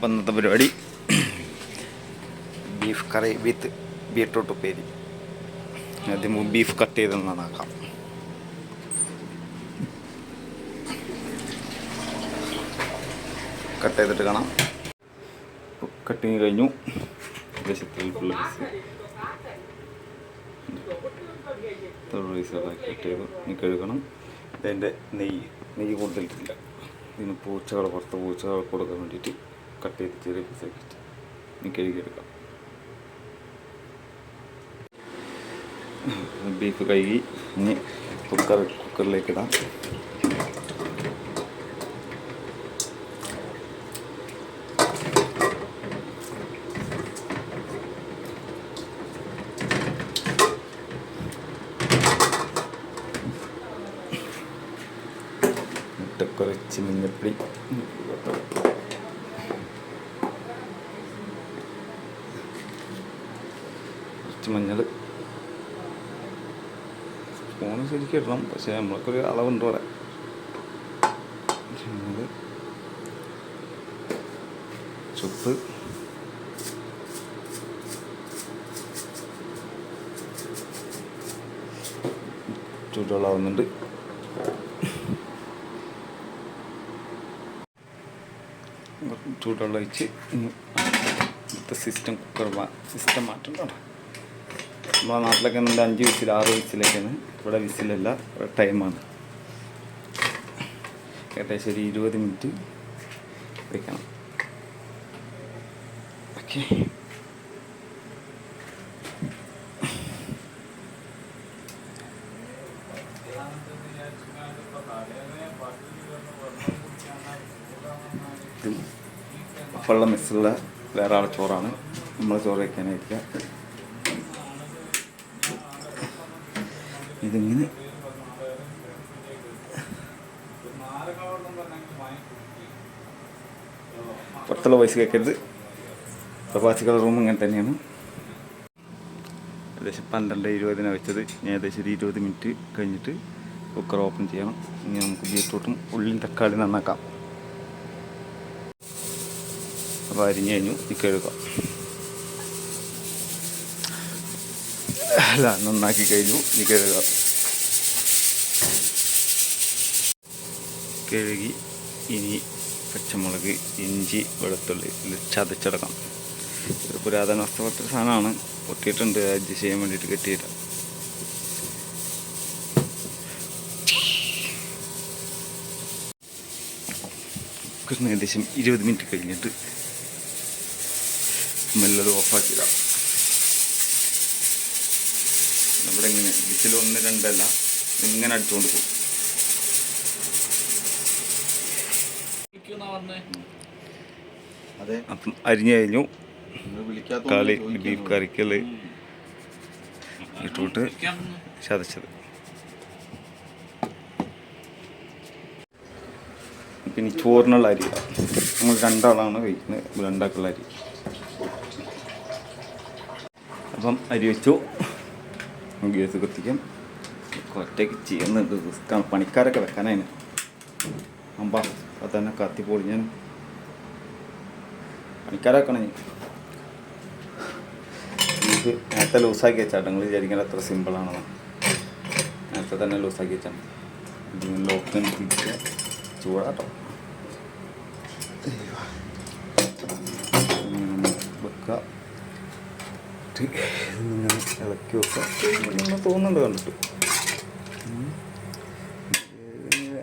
അപ്പം ഇന്നത്തെ പരിപാടി ബീഫ് കറി വിത്ത് ബീട്രൂട്ട് ഉപ്പേരി. ആദ്യം ബീഫ് കട്ട് ചെയ്ത് നന്നാക്കാം. കട്ട് ചെയ്തിട്ട് കാണാം. കട്ടിങ് കഴിഞ്ഞു. കട്ട് ചെയ്തു. ഇനി കഴുകണം. ഇതിൻ്റെ നെയ്യ് കൊടുത്തിട്ടില്ല. ഇതിന് പുറത്ത് പൂച്ചകൾ കൊടുക്കാൻ വേണ്ടിയിട്ട് കട്ട് ചെയ്ത് ചെറിയ പീസാക്കിയിട്ട് ഇനി കഴുകിയെടുക്കാം. ബീഫ് കഴുകി ഇനി കുക്കറിലേക്ക് ഇടാം. കുറച്ച് മഞ്ഞപ്പൊടി, കുറച്ച് മഞ്ഞൾ, സ്പൂണ് ശരിക്കും ഇടണം, പക്ഷേ നമ്മൾക്കൊരു അളവുണ്ട് ഇവിടെ. ചുപ്പ്, ചൂടുവെള്ളമാവുന്നുണ്ട്. ചൂടുവെള്ളം ഒഴിച്ച് ഇന്നത്തെ സിസ്റ്റം മാറ്റണ്ടോ. നമ്മളെ നാട്ടിലൊക്കെ ഉണ്ട് 5 വിസിൽ 6 വിസിലൊക്കെയാണ്. ഇവിടെ വിസിലല്ല, ഇവിടെ ടൈമാണ്. ഏകദേശം ഒരു 20 മിനിറ്റ് വയ്ക്കണം. ഓക്കെ, ഒപ്പമുള്ള മിസ്സുള്ള വേറെ ആളെ ചോറാണ്. നമ്മൾ ചോറ് വയ്ക്കാനായിരിക്കുക. ഇതിങ്ങനെ പുറത്തുള്ള വോയിസ് കേൾക്കരുത്. പ്രവാസികളുടെ റൂം ഇങ്ങനെ തന്നെയാണ്. ഏകദേശം 12:20 വെച്ചത്. ഞാൻ ഏകദേശം ഒരു 20 മിനിറ്റ് കഴിഞ്ഞിട്ട് കുക്കർ ഓപ്പൺ ചെയ്യണം. ഇനി നമുക്ക് ബീട്രൂട്ടും ഉള്ളിയും തക്കാളി നന്നാക്കാം. അപ്പോൾ അരിഞ്ഞ് കഴിഞ്ഞു. ഈ കഴുകാം. അല്ല, നന്നാക്കി കഴിഞ്ഞു. ഈ കഴുകാം. കഴുകി ഇനി പച്ചമുളക്, ഇഞ്ചി, വെളുത്തുള്ളി ചതച്ചെടുക്കാം. ഒരു പുരാതന വസ്തുവൊക്കെ സാധനമാണ്. പൊട്ടിയിട്ടുണ്ട്. അഡ്ജസ്റ്റ് ചെയ്യാൻ വേണ്ടിയിട്ട് കെട്ടിയില്ല. ഏകദേശം 20 മിനിറ്റ് കഴിഞ്ഞിട്ട് മെല്ലത് ഓഫാക്കിയിടാം. ഇവിടെ ഇങ്ങനെ വിസിൽ 1, 2 അല്ല, ഇങ്ങനെ അടിച്ചുകൊണ്ട് പോകും. അതെ, അപ്പം അരിഞ്ഞു കഴിഞ്ഞു. ബീഫ് കറിക്കല് ഇട്ടിട്ട് ചതച്ചത്. പിന്നെ ചോറിനുള്ള അരി നമ്മൾ 2 ആളാണ് കഴിക്കുന്നത്. 2 ആൾക്കുള്ള അരി. അപ്പം അരി വെച്ചു. ഗ്യാസ് കത്തിക്കാം. ഒറ്റയ്ക്ക് ചെയ്യുന്നുണ്ട്, റിസ്ക്കാണ്. പണിക്കാരൊക്കെ വെക്കാനാണ്. അമ്പ അത് തന്നെ കത്തിപ്പോളി. ഞാൻ പണിക്കാരാക്കണം. ഇത് നേരത്തെ ലൂസാക്കി വെച്ചാൽ നിങ്ങൾ വിചാരിക്കുന്നത് അത്ര സിമ്പിളാണെന്ന്. നേരത്തെ തന്നെ ലൂസാക്കി വെച്ചാൽ ലോക്ക് തിരിച്ച് ചൂടാട്ടോ വെക്കുക. ഇങ്ങനെ ഇളക്കി വെക്കുക. തോന്നുന്നുണ്ട് കണ്ടിട്ട്.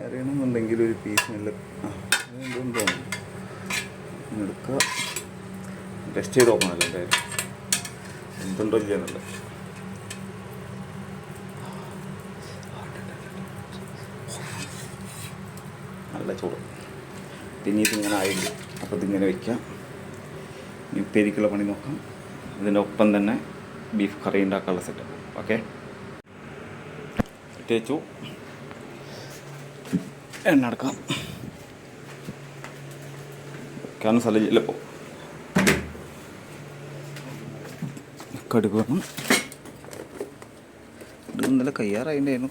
അറിയണമെന്നുണ്ടെങ്കിൽ ഒരു പീസ് നല്ല എന്തും തോന്നുന്നു എടുക്കുക. ടെസ്റ്റ് ചെയ്ത് നോക്കണമല്ലോ എന്തായാലും എന്തുണ്ടോ ചെയ്യാനുള്ളത്. നല്ല ചൂട്. പിന്നെ ഇതിങ്ങനെ ആയില്ല. അപ്പോൾ ഇതിങ്ങനെ വയ്ക്കാം. ഇനി ഉപ്പേരിക്കുള്ള പണി നോക്കാം. ഇതിൻ്റെ ഒപ്പം തന്നെ ബീഫ് കറി ഉണ്ടാക്കാനുള്ള സെറ്റപ്പ്. ഓക്കെ, തേച്ചു. എണ്ണ എടുക്കാം. വെക്കാനും സ്ഥലമില്ല. ഇപ്പോൾ കടുക് വേണം. ഇത് ഇന്നലെ കയ്യാറായിട്ടായിരുന്നു.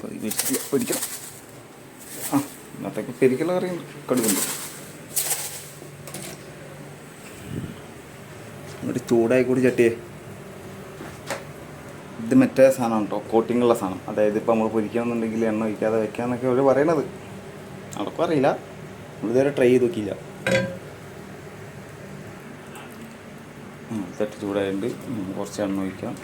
പൊരിക്കണം. ഇന്നത്തേക്ക് പെരിക്കുള്ള കറി കടുകുണ്ട്. ഒരു ചൂടായി കൂടി ചട്ടിയേ. ഇത് മറ്റേ സാധനം കേട്ടോ, കോട്ടിങ്ങുള്ള സാധനം. അതായത് ഇപ്പോൾ നമ്മൾ പൊരിക്കണമെന്നുണ്ടെങ്കിൽ എണ്ണ ഒഴിക്കാതെ വെക്കാമെന്നൊക്കെ അവർ പറയണത്. നടക്കും അറിയില്ല, നമ്മളിതുവരെ ട്രൈ ചെയ്ത് നോക്കിയില്ല. ചട്ടി ചൂടായതുകൊണ്ട് കുറച്ച് എണ്ണ ഒഴിക്കാം.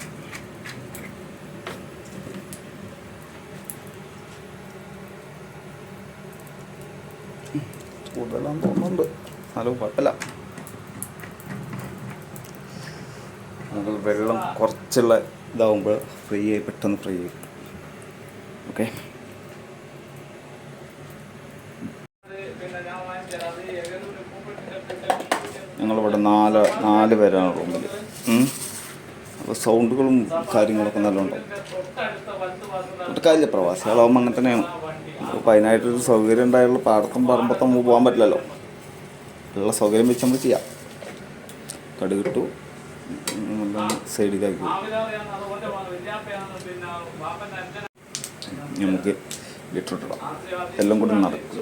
കൂടുതലാന്ന് തോന്നുന്നുണ്ട്, എന്നാലും കുഴപ്പമില്ല. നമുക്ക് വെള്ളം കുറച്ചുള്ള ഇതാവുമ്പോൾ ഫ്രൈ ആയി പെട്ടെന്ന് ഫ്രൈ ചെയ്യും. ഓക്കെ, ഞങ്ങളിവിടെ നാല് പേരാണ് റൂമിൽ. അപ്പോൾ സൗണ്ടുകളും കാര്യങ്ങളൊക്കെ നല്ല ഉണ്ടാവും. ഒരു കാര്യമില്ല, പ്രവാസികളാവുമ്പോൾ അങ്ങനെ തന്നെയാണ്. അപ്പോൾ അതിനായിട്ടൊരു സൗകര്യം ഉണ്ടായുള്ള പാടത്തും പറമ്പത്തും നമുക്ക് പോകാൻ പറ്റില്ലല്ലോ. ഉള്ള സൗകര്യം വെച്ച് നമ്മൾ ചെയ്യാം. കടുകിട്ടു, സൈഡിലാക്കി നമുക്ക് ഇട്ടിട്ടിടാം. എല്ലാം കൂടി നടക്കും.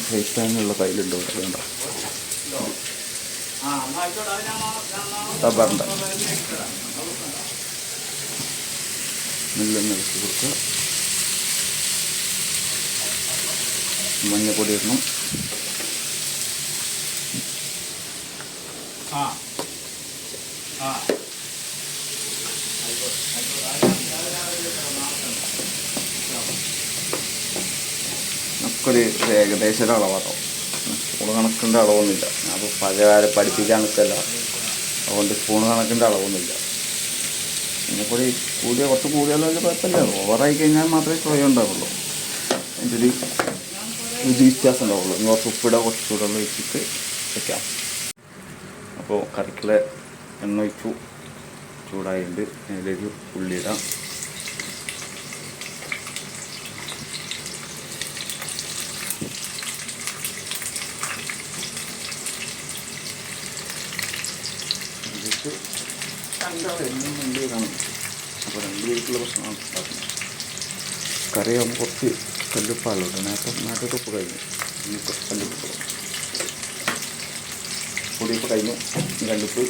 ഫ്രൈ പാനുള്ള കയ്യിലുണ്ടോ വേണ്ട, റബ്ബറിൻ്റെ നെല്ലൊന്ന് ഇറക്കി കൊടുക്കുക. മഞ്ഞപ്പൊടി ഇടണം. നമുക്കൊരു ഏകദേശം ഒരു അളവാട്ടോ, സ്പൂൺ കണക്കിൻ്റെ അളവൊന്നുമില്ല. അപ്പോൾ പഴയകാലം പഠിപ്പിക്കാൻ നിൽക്കല്ല, അതുകൊണ്ട് സ്പൂൺ കണക്കിൻ്റെ അളവൊന്നുമില്ല. മഞ്ഞപ്പൊടി കുറച്ച് കൂടിയാലും വലിയ കുഴപ്പമില്ല. ഓവറായി കഴിഞ്ഞാൽ മാത്രമേ ചോയ ഉണ്ടാവുള്ളൂ, അതിൻ്റെ ഒരു രുചി വ്യത്യാസം ഉണ്ടാവുള്ളൂ. ഇനി കുറച്ച് ഉപ്പിടുക, കുറച്ച് ചൂടുള്ള വെച്ചിട്ട് വയ്ക്കാം. അപ്പോൾ കറിക്കുള്ള എണ്ണ ഒഴിച്ചു, ചൂടായിട്ട് അതിലേക്ക് ഉള്ളിയിടാം. ഇതിട്ട് എല്ലാം രണ്ട് കാണും. അപ്പോൾ 2 പേർക്കുള്ള ഭക്ഷണമാണ് ഉണ്ടാക്കുന്നത്. കറിയാകുമ്പോൾ കുറച്ച് കല്ലുപ്പാലുണ്ട്. നേരത്തെ ഉപ്പ് കഴിഞ്ഞു, ഇനി കുറച്ച് കല്ലുപ്പ് പൊടിയുപ്പ് കഴിഞ്ഞു. കല്ലുപ്പ്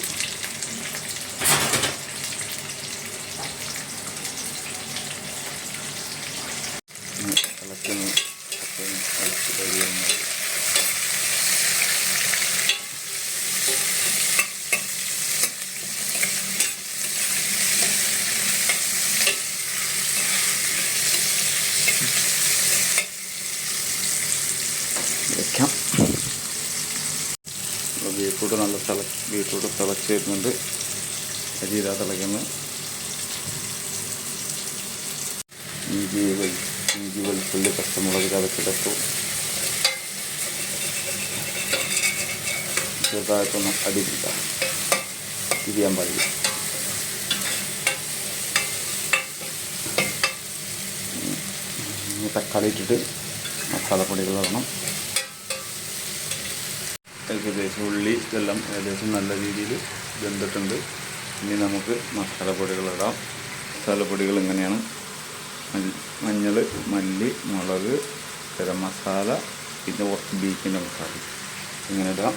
ഇളക്കുന്നു. ഇളക്കി കഴിയുന്നത് വയ്ക്കാം. ബീറ്റ്റൂട്ട് തിളച്ച് വരുന്നുണ്ട്. അരിയിലാ തിളയ്ക്കുന്നത്. ഇഞ്ചി വെളുത്തുള്ളി പച്ചമുളക് ചതച്ചിട്ടു ചെറുതായിട്ടൊന്ന് അടിപ്പിക്കാം. തിരിയാൻ പാടില്ല. തക്കാളി ഇട്ടിട്ട് മസാലപ്പൊടികൾ ഇടണം. ഏകദേശം ഉള്ളി ഇതെല്ലാം ഏകദേശം നല്ല രീതിയിൽ വെന്തിട്ടുണ്ട്. ഇനി നമുക്ക് മസാലപ്പൊടികൾ ഇടാം. മസാലപ്പൊടികൾ ഇങ്ങനെയാണ്: മഞ്ഞൾ, മല്ലി, മുളക്, ഗരം മസാല, പിന്നെ കുറച്ച് ബീഫിൻ്റെ മസാല ഇങ്ങനെ ഇടാം.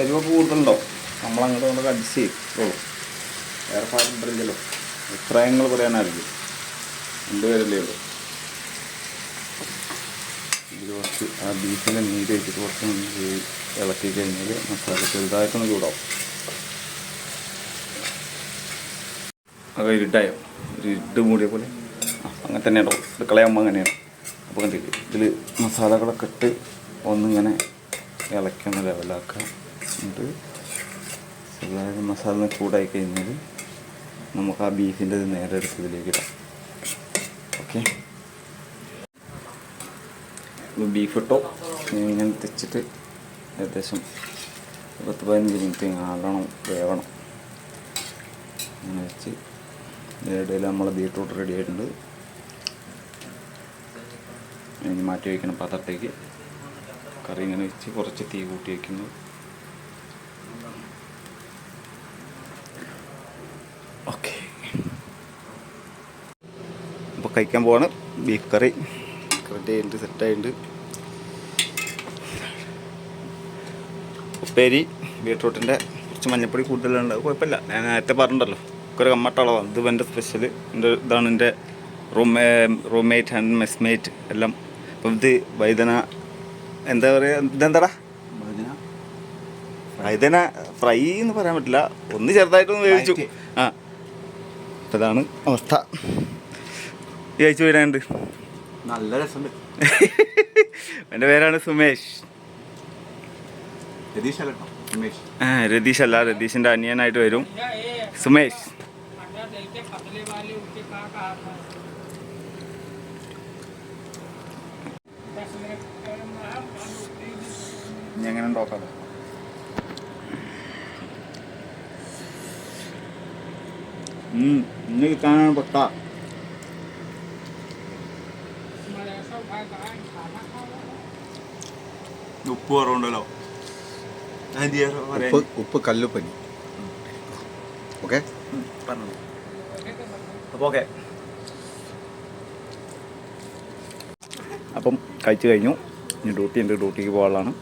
എരിവൊക്കെ കൂടുതലുണ്ടാവും, നമ്മളങ്ങോട്ട് കൊണ്ട് അഡ്ജസ്റ്റ് ചെയ്യും. വേറെ പാടുണ്ടല്ലോ, അഭിപ്രായങ്ങൾ പറയാനായിരിക്കും. 2 പേരല്ലേ ഉള്ളൂ. ഇതിൽ കുറച്ച് ആ ബീഫിൻ്റെ നീര് വെച്ചിട്ട് കുറച്ച് ഇളക്കി കഴിഞ്ഞാൽ മസാല ചെറുതായിട്ടൊന്ന് ചൂടാവും. അത് ഇരുട്ടായോ, ഒരു ഇരുട്ട് മൂടിയ പോലെ അങ്ങനെ തന്നെ ഉണ്ടാവും. അടുക്കളയാകുമ്പോൾ അങ്ങനെയാണ്. അപ്പോൾ കണ്ടിട്ട് ഇതിൽ മസാലകളൊക്കെ ഇട്ട് ഒന്നിങ്ങനെ ഇളക്കി ലെവലാക്കുക. എന്നിട്ട് ചെറുതായിട്ട് മസാല ചൂടായി കഴിഞ്ഞാൽ നമുക്ക് ആ ബീഫിൻ്റെ നേരെ എടുത്ത് ഇതിലേക്ക് ഇടാം. ഓക്കെ, ബീഫ് ഇട്ടോ ഇങ്ങനെ തെച്ചിട്ട് ഏകദേശം 10-15 മിനിറ്റ് നല്ലോണം വേവണം. അങ്ങനെ വെച്ച് ഇതിനിടയിൽ നമ്മളെ ബീറ്റ്റൂട്ട് റെഡി ആയിട്ടുണ്ട്. ഇനി മാറ്റി വയ്ക്കണം പാത്രത്തേക്ക്. കറി ഇങ്ങനെ വെച്ച് കുറച്ച് തീ കൂട്ടി വയ്ക്കുന്നു. ഓക്കെ, അപ്പോൾ കഴിക്കാൻ പോവാണ്. ബീഫ് കറി റെഡി ആയിട്ടുണ്ട്, സെറ്റായിട്ടുണ്ട്. ഉപ്പേരി ബീട്രൂട്ടിൻ്റെ കുറച്ച് മഞ്ഞപ്പൊടി കൂടുതലുണ്ട്, കുഴപ്പമില്ല. ഞാൻ നേരത്തെ പറഞ്ഞിട്ടുണ്ടല്ലോ ഒരു കമ്മട്ടളവാണ്. ഇത് എൻ്റെ സ്പെഷ്യൽ. ഇതാണ് എൻ്റെ റൂംമേറ്റ് ആൻഡ് മെസ്മേറ്റ് എല്ലാം. അപ്പം ഇത് വൈദന എന്താ പറയുക, ഇതെന്താടാ വൈദന ഫ്രൈ എന്ന് പറയാൻ പറ്റില്ല, ഒന്ന് ചെറുതായിട്ടൊന്ന് വേവിച്ചു. ആ, അപ്പം ഇതാണ് അവസ്ഥ. ഈ കഴിച്ചു വരാനുണ്ട്, നല്ല രസമുണ്ട്. എൻ്റെ പേരാണ് സുമേഷ്. രതീഷ് അല്ല, രതീഷിൻ്റെ അനിയനായിട്ട് വരും സുമേഷ്. ഇനി എങ്ങനെ നോക്കാം. ഇന്ന് കിട്ടാനാണ് പൊട്ട. ഉപ്പ് കുറവുണ്ടല്ലോ. ഉപ്പ് കല്ലുപ്പനി. ഓക്കെ, അപ്പോൾ ഓക്കെ. അപ്പം കഴിച്ചു കഴിഞ്ഞു. ഇനി ഡ്യൂട്ടി ഉണ്ട്, ഡ്യൂട്ടിക്ക് പോകാനുള്ളതാണ്.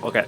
ഓക്കെ.